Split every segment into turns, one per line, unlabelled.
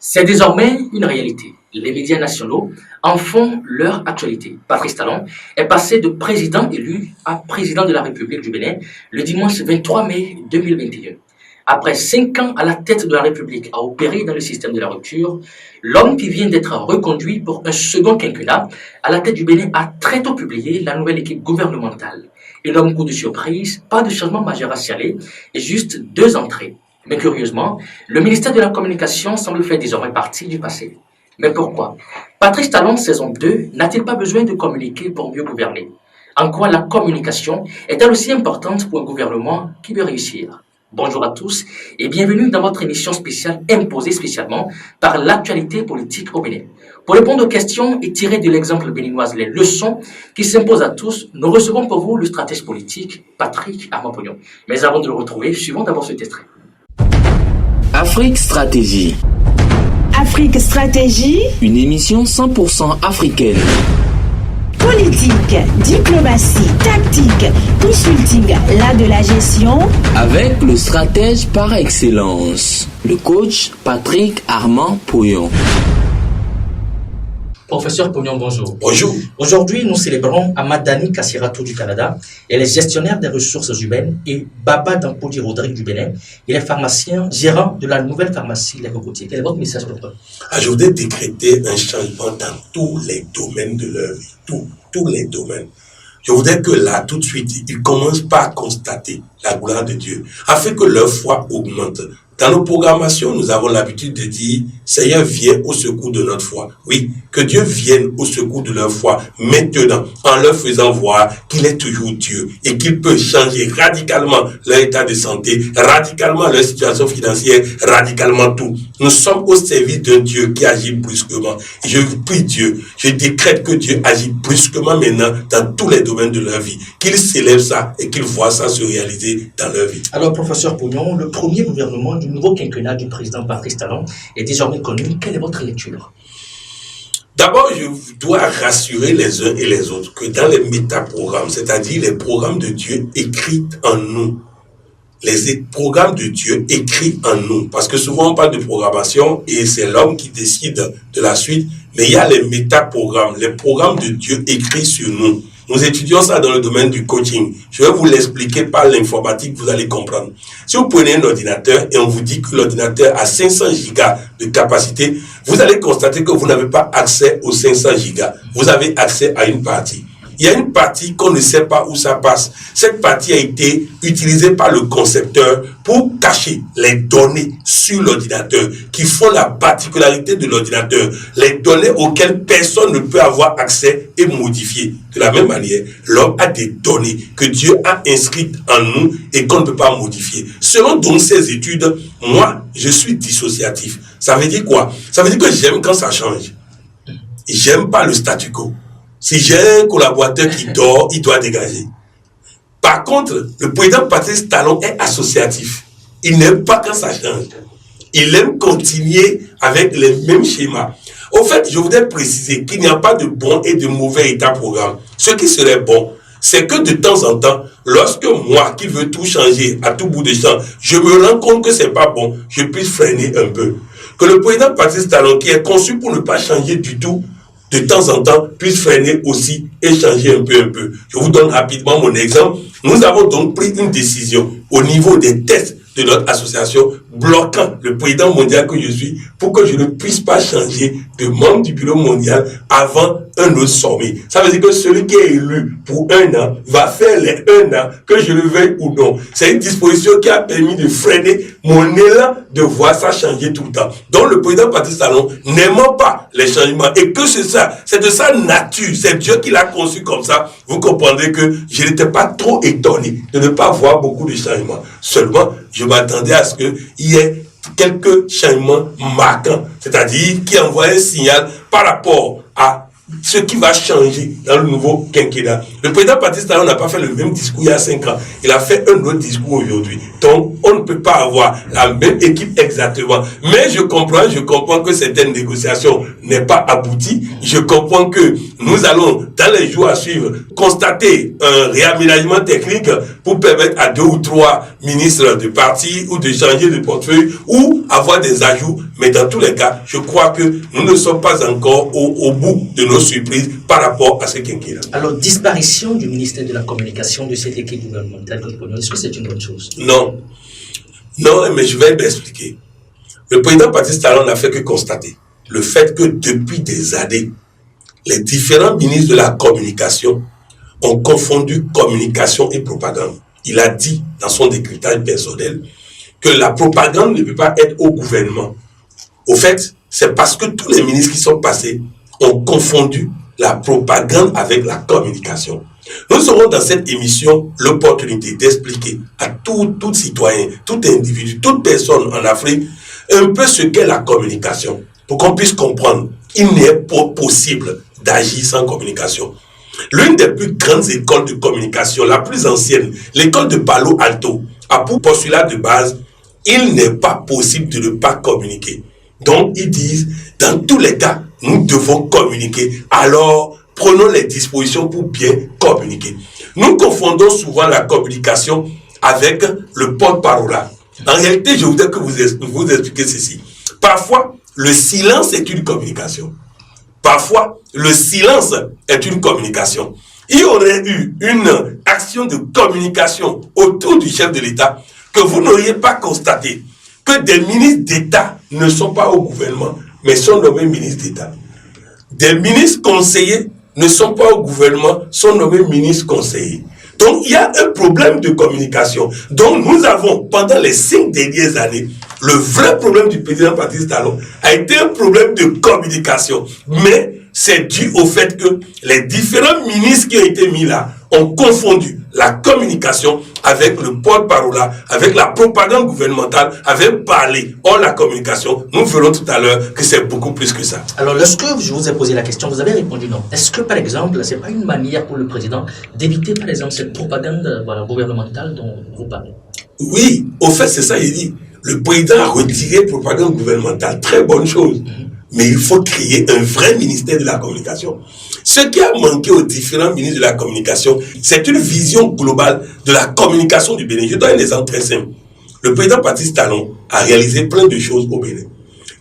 C'est désormais une réalité. Les médias nationaux en font leur actualité. Patrice Talon est passé de président élu à président de la République du Bénin le dimanche 23 mai 2021. Après 5 ans à la tête de la République à opérer dans le système de la rupture, l'homme qui vient d'être reconduit pour un second quinquennat à la tête du Bénin a très tôt publié la nouvelle équipe gouvernementale. Et l'homme coup de surprise, pas de changement majeur à signaler, et juste 2 entrées. Mais curieusement, le ministère de la Communication semble faire désormais partie du passé. Mais pourquoi? Patrice Talon, saison 2, n'a-t-il pas besoin de communiquer pour mieux gouverner? En quoi la communication est-elle aussi importante pour un gouvernement qui veut réussir? Bonjour à tous et bienvenue dans votre émission spéciale imposée spécialement par l'actualité politique au Bénin. Pour répondre aux questions et tirer de l'exemple béninois les leçons qui s'imposent à tous, nous recevons pour vous le stratège politique Patrick Armand-Pognon. Mais avant de le retrouver, suivons d'abord cet extrait.
Afrique Stratégie.
Afrique Stratégie.
Une émission 100% africaine.
Politique, diplomatie, tactique, consulting, l'art de la gestion.
Avec le stratège par excellence, le coach Patrick Armand-Pognon.
Professeur Pognon, bonjour.
Bonjour.
Aujourd'hui, nous célébrons Amadani Kassiratou du Canada. Elle est gestionnaire des ressources humaines, et Baba Dampodi Rodrigue du Bénin. Il est pharmacien, gérant de la nouvelle pharmacie Les Cocotiers. Quel est votre message, docteur?
Je voudrais décréter un changement dans tous les domaines de leur vie. Tous les domaines. Je voudrais que là, tout de suite, ils commencent par constater la gloire de Dieu, afin que leur foi augmente. Dans nos programmations, nous avons l'habitude de dire, Seigneur, viens au secours de notre foi. Oui, que Dieu vienne au secours de leur foi maintenant, en leur faisant voir qu'il est toujours Dieu et qu'il peut changer radicalement leur état de santé, radicalement leur situation financière, radicalement tout. Nous sommes au service d'un Dieu qui agit brusquement. Et je prie Dieu, je décrète que Dieu agit brusquement maintenant dans tous les domaines de leur vie, qu'il s'élève ça et qu'il voit ça se réaliser dans leur vie.
Alors, professeur Pognon, le premier gouvernement du nouveau quinquennat du président Patrice Talon est désormais connu. Quelle est votre lecture?
D'abord, je dois rassurer les uns et les autres que dans les métaprogrammes, c'est-à-dire les programmes de Dieu écrits en nous, les programmes de Dieu écrits en nous, parce que souvent on parle de programmation et c'est l'homme qui décide de la suite, mais il y a les métaprogrammes, les programmes de Dieu écrits sur nous. Nous étudions ça dans le domaine du coaching. Je vais vous l'expliquer par l'informatique, vous allez comprendre. Si vous prenez un ordinateur et on vous dit que l'ordinateur a 500 gigas de capacité, vous allez constater que vous n'avez pas accès aux 500 gigas. Vous avez accès à une partie. Il y a une partie qu'on ne sait pas où ça passe. Cette partie a été utilisée par le concepteur pour cacher les données sur l'ordinateur qui font la particularité de l'ordinateur, les données auxquelles personne ne peut avoir accès et modifier. De la même manière, l'homme a des données que Dieu a inscrites en nous et qu'on ne peut pas modifier. Selon donc ces études, moi, je suis dissociatif. Ça veut dire quoi? Ça veut dire que j'aime quand ça change. J'aime pas le statu quo. Si j'ai un collaborateur qui dort, il doit dégager. Par contre, le président Patrice Talon est associatif. Il n'aime pas quand ça change. Il aime continuer avec les mêmes schémas. Au fait, je voudrais préciser qu'il n'y a pas de bon et de mauvais état-programme. Ce qui serait bon, c'est que de temps en temps, lorsque moi, qui veux tout changer à tout bout de champ, je me rends compte que c'est pas bon, je puisse freiner un peu. Que le président Patrice Talon, qui est conçu pour ne pas changer du tout, de temps en temps, puisse freiner aussi et changer un peu. Je vous donne rapidement mon exemple. Nous avons donc pris une décision au niveau des tests de notre association, bloquant le président mondial que je suis pour que je ne puisse pas changer de membre du bureau mondial avant un autre sommet. Ça veut dire que celui qui est élu pour 1 an va faire les 1 an, que je le veuille ou non. C'est une disposition qui a permis de freiner mon élan de voir ça changer tout le temps. Donc le président Patrice Talon n'aimant pas les changements et que c'est ça, c'est de sa nature, c'est Dieu qui l'a conçu comme ça, vous comprendrez que je n'étais pas trop étonné de ne pas voir beaucoup de changements. Seulement, je m'attendais à ce qu'il y ait quelques changements marquants, c'est-à-dire qui envoient un signal par rapport à ce qui va changer dans le nouveau quinquennat. Le président Patrice Talon n'a pas fait le même discours il y a 5 ans. Il a fait un autre discours aujourd'hui. Donc, on ne peut pas avoir la même équipe exactement. Mais je comprends que certaines négociations n'aient pas abouti. Je comprends que nous allons, dans les jours à suivre, constater un réaménagement technique pour permettre à 2 ou 3 ministres de parti ou de changer de portefeuille ou avoir des ajouts. Mais dans tous les cas, je crois que nous ne sommes pas encore au bout de nos surprises par rapport à ce quinquennat.
Alors, disparition du ministère de la Communication de cette équipe gouvernementale, est-ce que c'est une bonne chose?
Non. Non, mais je vais l'expliquer. Le président Patrice Talon n'a fait que constater le fait que depuis des années, les différents ministres de la communication ont confondu communication et propagande. Il a dit dans son décryptage personnel que la propagande ne peut pas être au gouvernement. Au fait, c'est parce que tous les ministres qui sont passés ont confondu la propagande avec la communication. Nous aurons dans cette émission l'opportunité d'expliquer à tout citoyen, tout individu, toute personne en Afrique un peu ce qu'est la communication pour qu'on puisse comprendre. Il n'est pas possible d'agir sans communication. L'une des plus grandes écoles de communication, la plus ancienne, l'école de Palo Alto, a pour postulat de base, il n'est pas possible de ne pas communiquer. Donc, ils disent, dans tous les cas, nous devons communiquer. Alors, prenons les dispositions pour bien communiquer. Nous confondons souvent la communication avec le porte-parole. En réalité, je voudrais que vous expliquiez ceci. Parfois, le silence est une communication. Parfois, le silence est une communication. Il y aurait eu une action de communication autour du chef de l'État que vous n'auriez pas constaté que des ministres d'État ne sont pas au gouvernement, mais sont nommés ministres d'État. Des ministres conseillers ne sont pas au gouvernement, sont nommés ministres conseillers. Donc, il y a un problème de communication. Donc, nous avons, pendant les 5 dernières années, le vrai problème du président Patrice Talon a été un problème de communication. Mais c'est dû au fait que les différents ministres qui ont été mis là ont confondu la communication avec le porte-parole, avec la propagande gouvernementale, avec parler. Or, la communication, nous verrons tout à l'heure que c'est beaucoup plus que ça.
Alors, lorsque je vous ai posé la question, vous avez répondu non. Est-ce que, par exemple, ce n'est pas une manière pour le président d'éviter, par exemple, cette propagande gouvernementale dont vous parlez?
Oui, au fait, c'est ça, il dit. Le président a retiré la propagande gouvernementale. Très bonne chose. Mais il faut créer un vrai ministère de la communication. Ce qui a manqué aux différents ministres de la communication, c'est une vision globale de la communication du Bénin. Je donne un exemple très simple. Le président Patrice Talon a réalisé plein de choses au Bénin.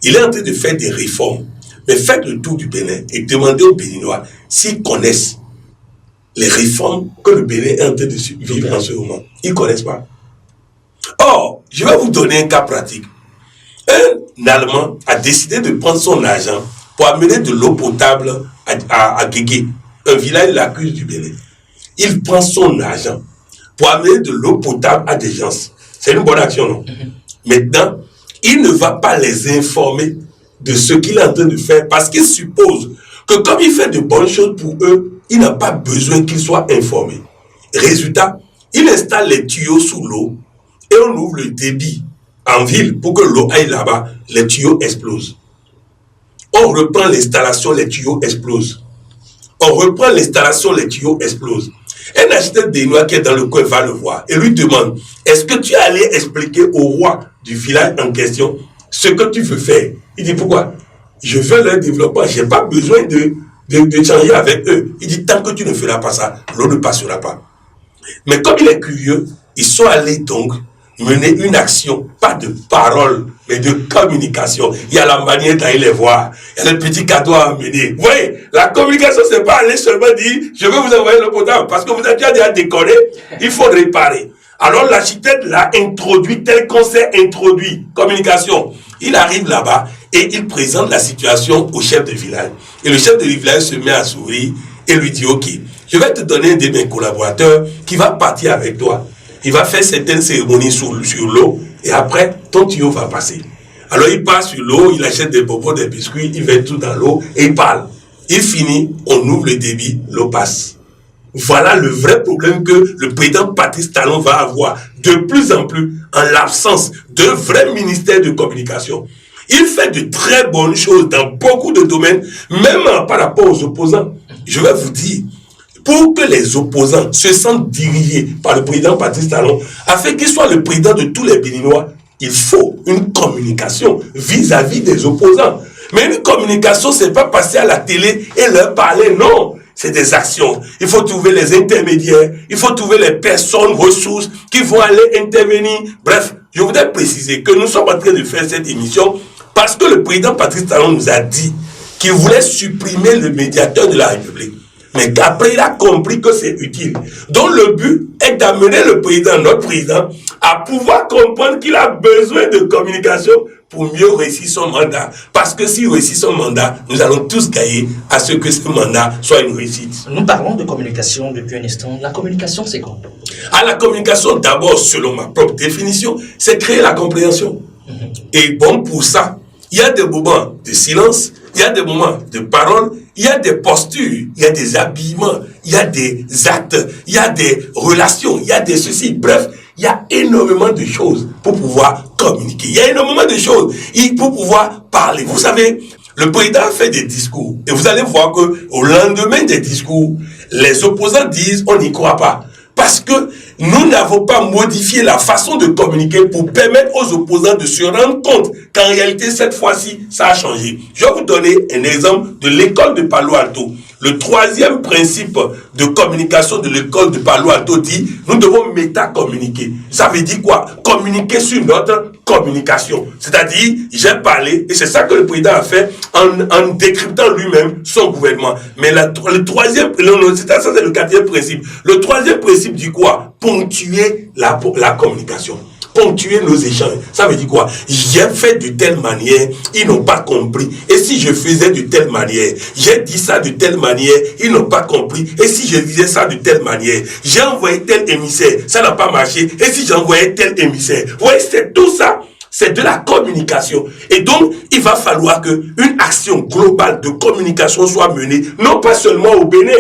Il est en train de faire des réformes. Mais faites le tour du Bénin et demandez aux Béninois s'ils connaissent les réformes que le Bénin est en train de vivre en ce moment. Ils ne connaissent pas. Or, je vais vous donner un cas pratique. Un Allemand a décidé de prendre son argent pour amener de l'eau potable à Guégué, un village de la Cuisse du Bénin. Il prend son argent pour amener de l'eau potable à des gens. C'est une bonne action, non? Maintenant, il ne va pas les informer de ce qu'il est en train de faire parce qu'il suppose que comme il fait de bonnes choses pour eux, il n'a pas besoin qu'ils soient informés. Résultat, il installe les tuyaux sous l'eau et on ouvre le débit en ville pour que l'eau aille là-bas, les tuyaux explosent. On reprend l'installation, les tuyaux explosent. On reprend l'installation, les tuyaux explosent. Un architecte béninois qui est dans le coin va le voir et lui demande, est-ce que tu es allé expliquer au roi du village en question ce que tu veux faire? Il dit, pourquoi? Je veux leur développement, je n'ai pas besoin de changer avec eux. Il dit, tant que tu ne feras pas ça, l'eau ne passera pas. Mais comme il est curieux, ils sont allés donc mener une action, pas de parole, mais de communication. Il y a la manière d'aller les voir. Il y a le petit cadeau à amener. Vous voyez, la communication, c'est pas aller seulement dire, je vais vous envoyer le potable, parce que vous êtes déjà décoré, il faut réparer. Alors l'architecte l'a introduit tel qu'on s'est introduit. Communication. Il arrive là-bas et il présente la situation au chef de village. Et le chef de village se met à sourire et lui dit, ok, je vais te donner un de mes collaborateurs qui va partir avec toi. Il va faire certaines cérémonies sur l'eau et après, ton tuyau va passer. Alors il passe sur l'eau, il achète des bonbons, des biscuits, il met tout dans l'eau et il parle. Il finit, on ouvre le débit, l'eau passe. Voilà le vrai problème que le président Patrice Talon va avoir de plus en plus en l'absence d'un vrai ministère de communication. Il fait de très bonnes choses dans beaucoup de domaines, même par rapport aux opposants. Je vais vous dire, pour que les opposants se sentent dirigés par le président Patrice Talon, afin qu'il soit le président de tous les Béninois, il faut une communication vis-à-vis des opposants. Mais une communication, c'est pas passer à la télé et leur parler, non. C'est des actions. Il faut trouver les intermédiaires, il faut trouver les personnes ressources qui vont aller intervenir. Bref, je voudrais préciser que nous sommes en train de faire cette émission parce que le président Patrice Talon nous a dit qu'il voulait supprimer le médiateur de la République. Mais qu'après, il a compris que c'est utile. Donc, le but est d'amener le président, notre président, à pouvoir comprendre qu'il a besoin de communication pour mieux réussir son mandat. Parce que s'il réussit son mandat, nous allons tous gagner à ce que ce mandat soit une réussite.
Nous parlons de communication depuis un instant. La communication, c'est quoi?
La communication, d'abord, selon ma propre définition, c'est créer la compréhension. Et bon, pour ça, il y a des moments de silence, il y a des moments de parole, il y a des postures, il y a des habillements, il y a des actes, il y a des relations, il y a des ceci. Bref, il y a énormément de choses pour pouvoir communiquer. Il y a énormément de choses pour pouvoir parler. Vous savez, le président fait des discours et vous allez voir que au lendemain des discours, les opposants disent on n'y croit pas. Parce que nous n'avons pas modifié la façon de communiquer pour permettre aux opposants de se rendre compte qu'en réalité, cette fois-ci, ça a changé. Je vais vous donner un exemple de l'école de Palo Alto. Le troisième principe de communication de l'école de Palo Alto dit nous devons méta-communiquer. Ça veut dire quoi? Communiquer sur notre communication. C'est-à-dire, j'ai parlé, et c'est ça que le président a fait en décryptant lui-même son gouvernement. Mais le troisième, ça c'est le quatrième principe. Le troisième principe dit quoi? Ponctuer la communication. Ponctuer nos échanges. Ça veut dire quoi? J'ai fait de telle manière, ils n'ont pas compris. Et si je faisais de telle manière, j'ai dit ça de telle manière, ils n'ont pas compris. Et si je disais ça de telle manière, j'ai envoyé tel émissaire, ça n'a pas marché. Et si j'envoyais tel émissaire, vous voyez, c'est tout ça. C'est de la communication. Et donc, il va falloir qu'une action globale de communication soit menée, non pas seulement au Bénin.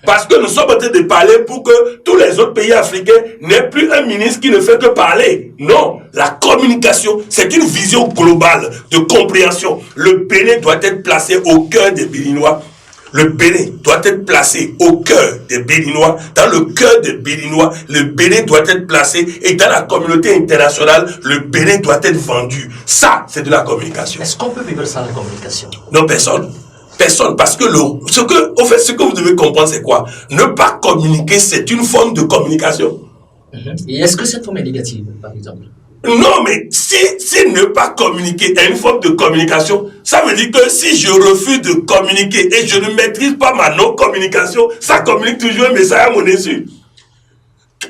Parce que nous sommes en train de parler pour que tous les autres pays africains n'aient plus un ministre qui ne fait que parler. Non, la communication, c'est une vision globale de compréhension. Le Bénin doit être placé au cœur des Béninois. Le Bénin doit être placé au cœur des Béninois. Dans le cœur des Béninois, le Bénin doit être placé. Et dans la communauté internationale, le Bénin doit être vendu. Ça, c'est de la communication.
Est-ce qu'on peut vivre sans la communication?
Non, personne. Personne, parce que ce que vous devez comprendre, c'est quoi? Ne pas communiquer, c'est une forme de communication.
Et est-ce que cette forme est négative, par exemple?
Non, mais si ne pas communiquer est une forme de communication, ça veut dire que si je refuse de communiquer et je ne maîtrise pas ma non-communication, ça communique toujours un message à mon insu.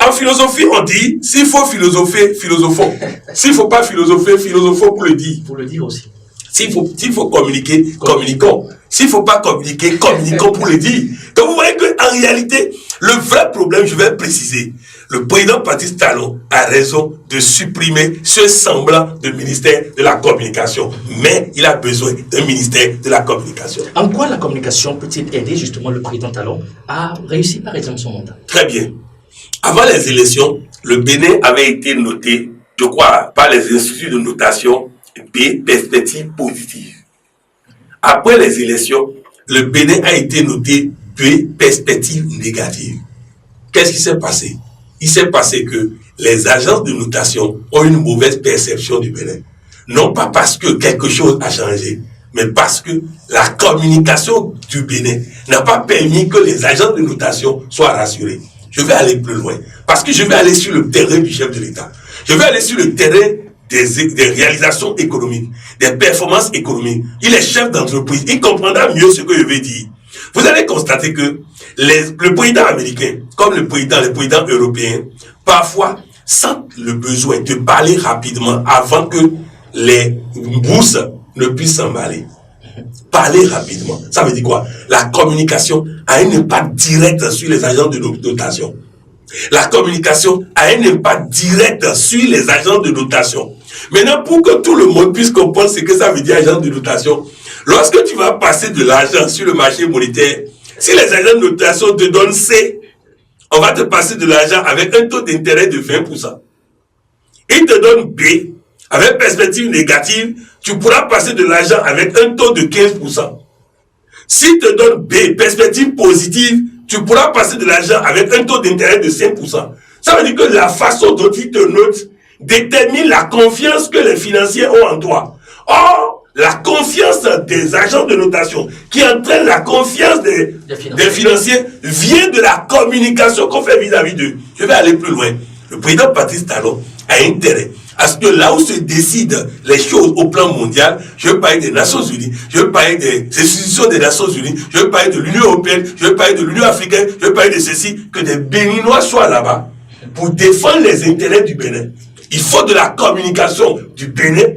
En philosophie, on dit, s'il faut philosopher, philosophons. S'il ne faut pas philosopher, philosophons pour le dire.
Pour le dire aussi.
S'il faut communiquer, communiquons. S'il ne faut pas communiquer, communiquons pour le dire. Donc vous voyez qu'en réalité, le vrai problème, je vais préciser, le président Patrice Talon a raison de supprimer ce semblant de ministère de la communication. Mais il a besoin d'un ministère de la communication.
En quoi la communication peut-il aider justement le président Talon à réussir par exemple son mandat?
Très bien. Avant les élections, le Bénin avait été noté, je crois, par les instituts de notation B, perspective positive. Après les élections, le Bénin a été noté B, perspective négative. Qu'est-ce qui s'est passé? Il s'est passé que les agences de notation ont une mauvaise perception du Bénin. Non pas parce que quelque chose a changé, mais parce que la communication du Bénin n'a pas permis que les agences de notation soient rassurées. Je vais aller plus loin, parce que je vais aller sur le terrain du chef de l'État. Je vais aller sur le terrain des réalisations économiques, des performances économiques. Il est chef d'entreprise, il comprendra mieux ce que je vais dire. Vous allez constater que le président américain, comme les présidents européens, parfois sentent le besoin de parler rapidement avant que les bourses ne puissent s'emballer. Parler rapidement. Ça veut dire quoi? La communication a un impact direct sur les agents de notation. La communication a un impact direct sur les agents de notation. Maintenant, pour que tout le monde puisse comprendre ce que ça veut dire agent de notation, lorsque tu vas passer de l'argent sur le marché monétaire, si les agents de notation te donnent C, on va te passer de l'argent avec un taux d'intérêt de 20%. Ils te donnent B, avec perspective négative, tu pourras passer de l'argent avec un taux de 15%. S'ils te donnent B, perspective positive, tu pourras passer de l'argent avec un taux d'intérêt de 5%. Ça veut dire que la façon dont ils te notent détermine la confiance que les financiers ont en toi. Or, la confiance des agents de notation qui entraîne la confiance des financiers vient de la communication qu'on fait vis-à-vis d'eux. Je vais aller plus loin. Le président Patrice Talon a intérêt à ce que là où se décident les choses au plan mondial, je veux parler des Nations Unies, je veux parler des institutions des Nations Unies, je veux parler de l'Union Européenne, je veux parler de l'Union Africaine, je veux parler de ceci, que des Béninois soient là-bas pour défendre les intérêts du Bénin. Il faut de la communication du Bénin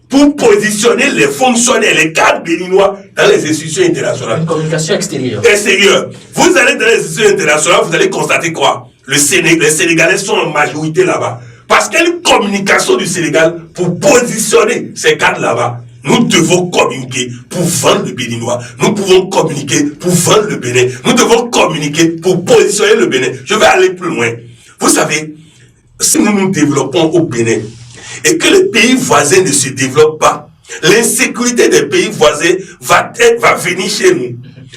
pour positionner les fonctionnaires, les cadres béninois dans les institutions internationales.
Une communication extérieure.
Vous allez dans les institutions internationales, vous allez constater quoi? Les Sénégalais sont en majorité là-bas. Parce qu'il y a une communication du Sénégal pour positionner ces cadres là-bas. Nous devons communiquer pour vendre le Béninois. Nous pouvons communiquer pour vendre le Bénin. Nous devons communiquer pour positionner le Bénin. Je vais aller plus loin. Vous savez, si nous nous développons au Bénin et que les pays voisins ne se développent pas, l'insécurité des pays voisins va venir chez nous.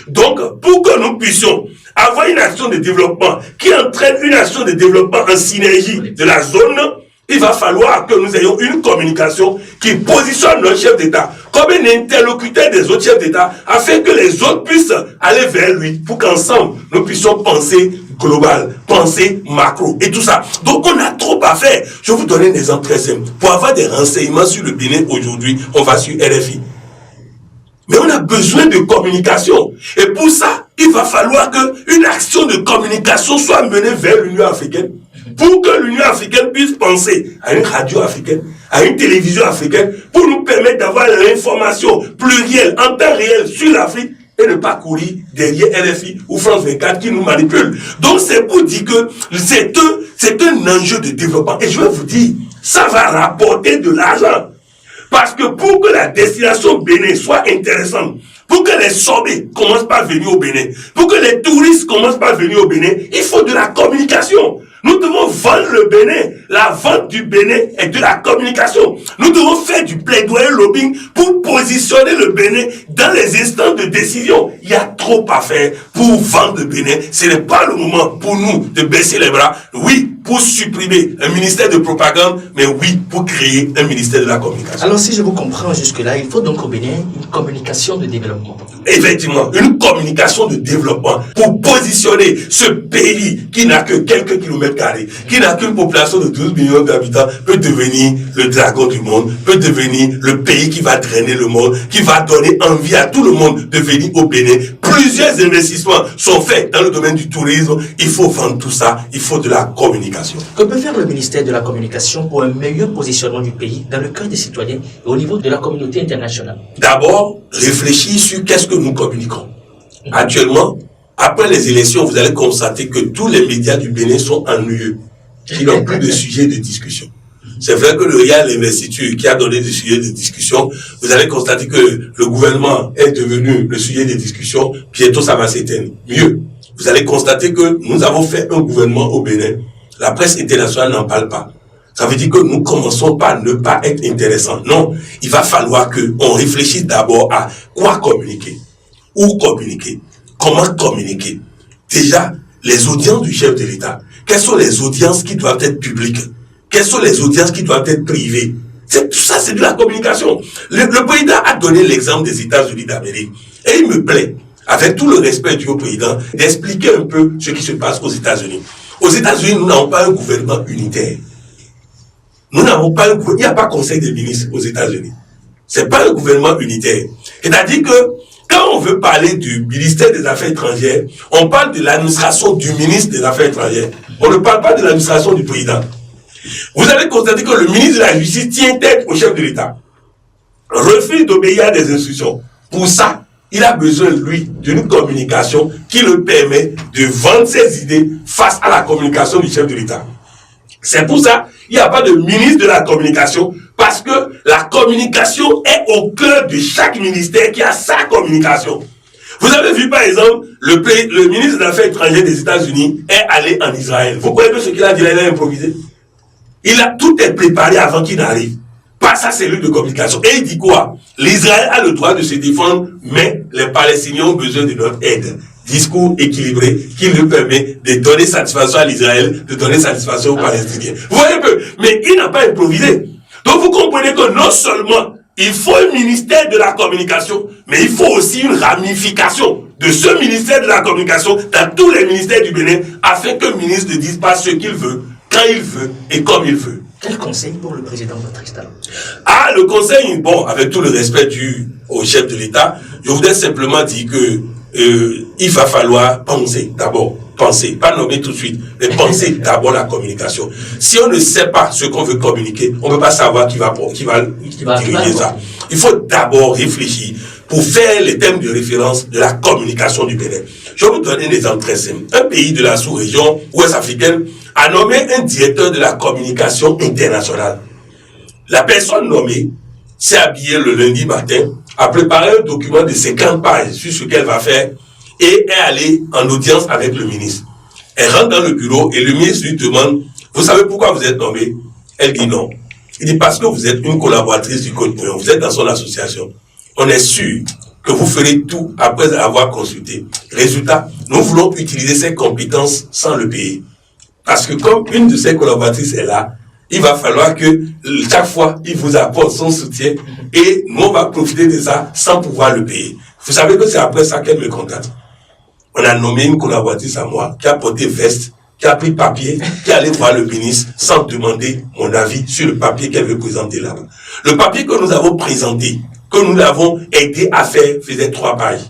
Donc, pour que nous puissions avoir une action de développement qui entraîne une action de développement en synergie de la zone, il va falloir que nous ayons une communication qui positionne notre chef d'État comme un interlocuteur des autres chefs d'État afin que les autres puissent aller vers lui pour qu'ensemble nous puissions penser global, penser macro et tout ça. Donc on a trop à faire. Je vais vous donner des exemples très simples. Pour avoir des renseignements sur le Bénin aujourd'hui, on va sur RFI. Mais on a besoin de communication. Et pour ça, il va falloir qu'une action de communication soit menée vers l'Union africaine pour que l'Union africaine puisse penser à une radio africaine, à une télévision africaine, pour nous permettre d'avoir l'information plurielle, en temps réel sur l'Afrique et ne pas courir derrière RFI ou France 24 qui nous manipulent. Donc c'est pour dire que c'est un enjeu de développement. Et je vais vous dire, ça va rapporter de l'argent. Parce que pour que la destination Bénin soit intéressante, pour que les sommets commencent par venir au Bénin, pour que les touristes commencent par venir au Bénin, il faut de la communication. Nous devons vendre le Bénin. La vente du Bénin est de la communication. Nous devons faire du plaidoyer lobbying pour positionner le Bénin dans les instants de décision. Il y a trop à faire pour vendre le Bénin. Ce n'est pas le moment pour nous de baisser les bras. Oui, pour supprimer un ministère de propagande, mais oui, pour créer un ministère de la communication.
Alors, si je vous comprends jusque-là, il faut donc au Bénin une communication de développement.
Effectivement, une communication de développement pour positionner ce pays qui n'a que quelques kilomètres carrés, qui n'a qu'une population de 12 millions d'habitants, peut devenir le dragon du monde, peut devenir le pays qui va drainer le monde, qui va donner envie à tout le monde de venir au Bénin. Plusieurs investissements sont faits dans le domaine du tourisme. Il faut vendre tout ça, il faut de la communication.
Que peut faire le ministère de la Communication pour un meilleur positionnement du pays dans le cœur des citoyens et au niveau de la communauté internationale?
D'abord, réfléchir sur qu'est-ce que nous communiquons. Actuellement, après les élections, vous allez constater que tous les médias du Bénin sont ennuyeux. Ils n'ont plus de sujet de discussion. C'est vrai que il y a l'investiture qui a donné des sujets de discussion. Vous allez constater que le gouvernement est devenu le sujet de discussion. Bientôt, ça va s'éteindre. Mieux, vous allez constater que nous avons fait un gouvernement au Bénin. La presse internationale n'en parle pas. Ça veut dire que nous commençons par ne pas être intéressants. Non, il va falloir qu'on réfléchisse d'abord à quoi communiquer, où communiquer, comment communiquer. Déjà, les audiences du chef de l'État. Quelles sont les audiences qui doivent être publiques? Quelles sont les audiences qui doivent être privées? Tout ça, c'est de la communication. Le président a donné l'exemple des États-Unis d'Amérique. Et il me plaît, avec tout le respect du président, d'expliquer un peu ce qui se passe aux États-Unis. Aux États-Unis, nous n'avons pas un gouvernement unitaire. Nous n'avons pas il n'y a pas conseil des ministres aux États-Unis. C'est pas un gouvernement unitaire. C'est-à-dire que quand on veut parler du ministère des Affaires étrangères, on parle de l'administration du ministre des Affaires étrangères. On ne parle pas de l'administration du président. Vous allez constater que le ministre de la Justice tient tête au chef de l'État. Refuse d'obéir à des instructions. Pour ça, il a besoin, lui, d'une communication qui le permet de vendre ses idées face à la communication du chef de l'État. C'est pour ça qu'il n'y a pas de ministre de la communication, parce que la communication est au cœur de chaque ministère qui a sa communication. Vous avez vu, par exemple, le ministre des Affaires étrangères des États-Unis est allé en Israël. Vous connaissez ce qu'il a dit? Il a improvisé. Tout est préparé avant qu'il n'arrive. Pas sa cellule de communication. Et il dit quoi? L'Israël a le droit de se défendre, mais les Palestiniens ont besoin de notre aide. discours équilibré qui lui permet de donner satisfaction à l'Israël, de donner satisfaction aux Palestiniens. Vous voyez un peu, mais il n'a pas improvisé. Donc vous comprenez que non seulement il faut un ministère de la communication, mais il faut aussi une ramification de ce ministère de la communication dans tous les ministères du Bénin, afin que le ministre ne dise pas ce qu'il veut, quand il veut et comme il veut.
Quel conseil pour le président Patrice Talon?
Ah, le conseil, bon, avec tout le respect dû au chef de l'État, je voudrais simplement dire que il va falloir penser d'abord, pas nommer tout de suite, mais penser d'abord la communication. Si on ne sait pas ce qu'on veut communiquer, on ne peut pas savoir qui va diriger ça. Il faut d'abord réfléchir pour faire les thèmes de référence de la communication du Bénin. Je vais vous donner un exemple très simple. Un pays de la sous-région ouest-africaine a nommé un directeur de la communication internationale. La personne nommée s'est habillée le lundi matin, a préparé un document de 50 pages sur ce qu'elle va faire et est allée en audience avec le ministre. Elle rentre dans le bureau et le ministre lui demande « Vous savez pourquoi vous êtes nommée ?» Elle dit non. Il dit « Parce que vous êtes une collaboratrice du Code Bouillon, vous êtes dans son association. On est sûr que vous ferez tout après avoir consulté. Résultat, nous voulons utiliser ses compétences sans le payer. Parce que comme une de ses collaboratrices est là, il va falloir que chaque fois, il vous apporte son soutien et nous, on va profiter de ça sans pouvoir le payer. Vous savez que c'est après ça qu'elle me contacte. On a nommé une collaboratrice à moi qui a porté veste, qui a pris papier, qui est allé voir le ministre sans demander mon avis sur le papier qu'elle veut présenter là-bas. Le papier que nous avons présenté, que nous l'avons aidé à faire, faisait 3 pages.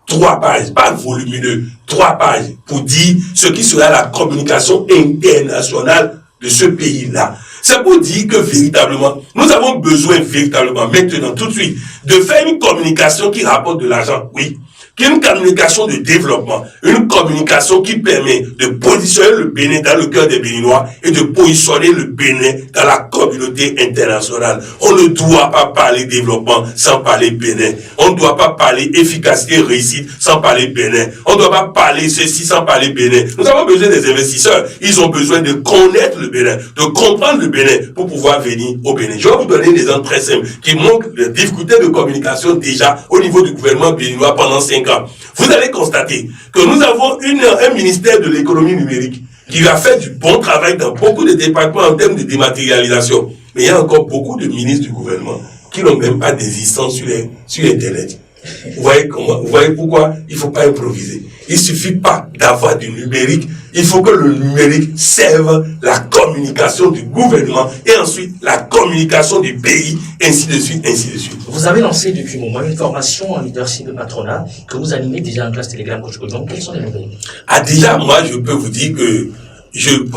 3 pages, pas volumineux, 3 pages pour dire ce qui sera la communication internationale de ce pays-là. C'est pour dire que véritablement, nous avons besoin véritablement, maintenant, tout de suite, de faire une communication qui rapporte de l'argent, oui. Une communication de développement, une communication qui permet de positionner le Bénin dans le cœur des Béninois et de positionner le Bénin dans la communauté internationale. On ne doit pas parler développement sans parler Bénin. On ne doit pas parler efficacité, réussite sans parler Bénin. On ne doit pas parler ceci sans parler Bénin. Nous avons besoin des investisseurs. Ils ont besoin de connaître le Bénin, de comprendre le Bénin pour pouvoir venir au Bénin. Je vais vous donner des exemples très simples qui montrent les difficultés de communication déjà au niveau du gouvernement béninois pendant 5 ans. Vous allez constater que nous avons un ministère de l'économie numérique qui va faire du bon travail dans beaucoup de départements en termes de dématérialisation. Mais il y a encore beaucoup de ministres du gouvernement qui n'ont même pas d'existence sur Internet. Vous voyez pourquoi il ne faut pas improviser. Il ne suffit pas d'avoir du numérique. Il faut que le numérique serve la communication du gouvernement et ensuite la communication du pays, ainsi de suite, ainsi de suite.
Vous avez lancé depuis un moment une formation en leadership de patronat que vous animez déjà en classe Telegram Coach Codon. Quelles sont les nouvelles?
Ah, déjà, moi, je peux vous dire que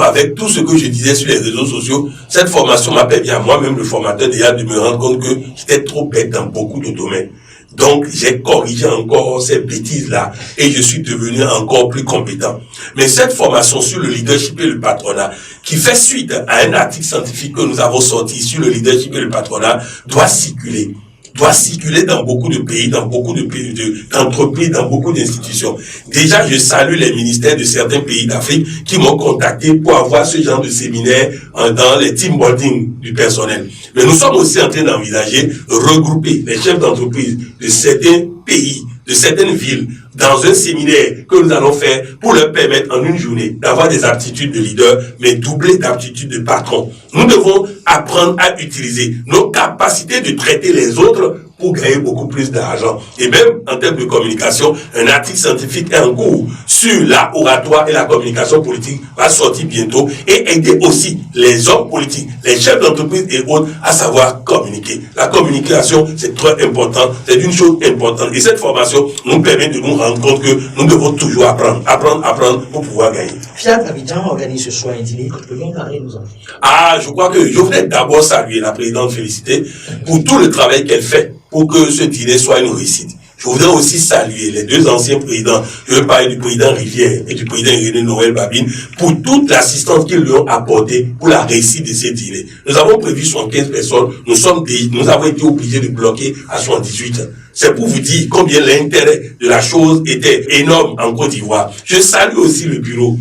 avec tout ce que je disais sur les réseaux sociaux, cette formation m'a permis à moi-même, le formateur, déjà de me rendre compte que j'étais trop bête dans beaucoup de domaines. Donc, j'ai corrigé encore ces bêtises-là et je suis devenu encore plus compétent. Mais cette formation sur le leadership et le patronat, qui fait suite à un article scientifique que nous avons sorti sur le leadership et le patronat, doit circuler dans beaucoup de pays, dans beaucoup d'entreprises, dans beaucoup d'institutions. Déjà, je salue les ministères de certains pays d'Afrique qui m'ont contacté pour avoir ce genre de séminaire dans les team building du personnel. Mais nous sommes aussi en train d'envisager regrouper les chefs d'entreprise de certains pays, de certaines villes, dans un séminaire que nous allons faire pour leur permettre en une journée d'avoir des aptitudes de leader, mais doublées d'aptitudes de patron. Nous devons apprendre à utiliser nos capacités de traiter les autres pour gagner beaucoup plus d'argent. Et même en termes de communication, un article scientifique est en cours sur l'oratoire et la communication politique va sortir bientôt et aider aussi les hommes politiques, les chefs d'entreprise et autres à savoir communiquer. La communication, c'est très important, c'est une chose importante. Et cette formation nous permet de nous rendre compte que nous devons toujours apprendre pour pouvoir gagner.
Fiat Abidjan organise ce soir un dîner. Parlez-nous en.
Ah, je crois que je voudrais d'abord saluer la présidente Félicité pour tout le travail qu'elle fait pour que ce dîner soit une réussite. Je voudrais aussi saluer les 2 anciens présidents. Je veux parler du président Rivière et du président Irénée Noël Babine pour toute l'assistance qu'ils lui ont apportée pour la réussite de ces dîners. Nous avons prévu 75 personnes. Nous avons été obligés de bloquer à 78. C'est pour vous dire combien l'intérêt de la chose était énorme en Côte d'Ivoire. Je salue aussi le bureau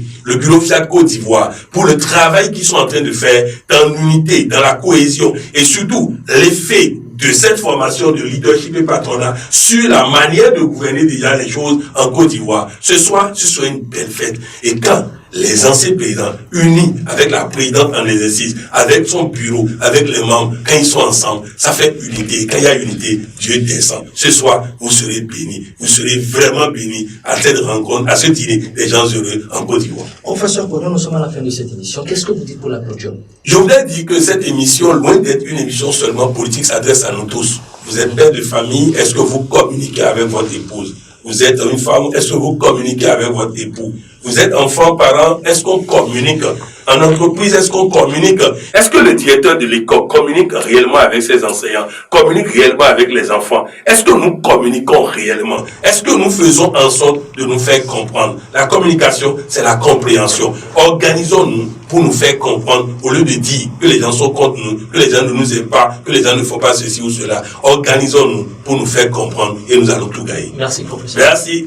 Fiat Côte d'Ivoire, pour le travail qu'ils sont en train de faire dans l'unité, dans la cohésion et surtout l'effet de cette formation de leadership et patronat sur la manière de gouverner déjà les choses en Côte d'Ivoire. Ce soir, ce sera une belle fête. Et quand les anciens présidents, unis avec la présidente en exercice, avec son bureau, avec les membres, quand ils sont ensemble, ça fait unité. Quand il y a unité, Dieu descend. Ce soir, vous serez bénis. Vous serez vraiment bénis à cette rencontre, à ce dîner des gens heureux en Côte d'Ivoire.
Professeur Kono, nous sommes à la fin de cette émission. Qu'est-ce que vous dites pour la clôture?
Je voudrais dire que cette émission, loin d'être une émission seulement politique, s'adresse à nous tous. Vous êtes père de famille, est-ce que vous communiquez avec votre épouse? Vous êtes une femme, est-ce que vous communiquez avec votre époux? Vous êtes enfant, parent, est-ce qu'on communique? En entreprise, est-ce qu'on communique? Est-ce que le directeur de l'école communique réellement avec ses enseignants? Communique réellement avec les enfants? Est-ce que nous communiquons réellement? Est-ce que nous faisons en sorte de nous faire comprendre? La communication, c'est la compréhension. Organisons-nous pour nous faire comprendre, au lieu de dire que les gens sont contre nous, que les gens ne nous aiment pas, que les gens ne font pas ceci ou cela. Organisons-nous pour nous faire comprendre et nous allons tout gagner.
Merci, professeur.
Merci.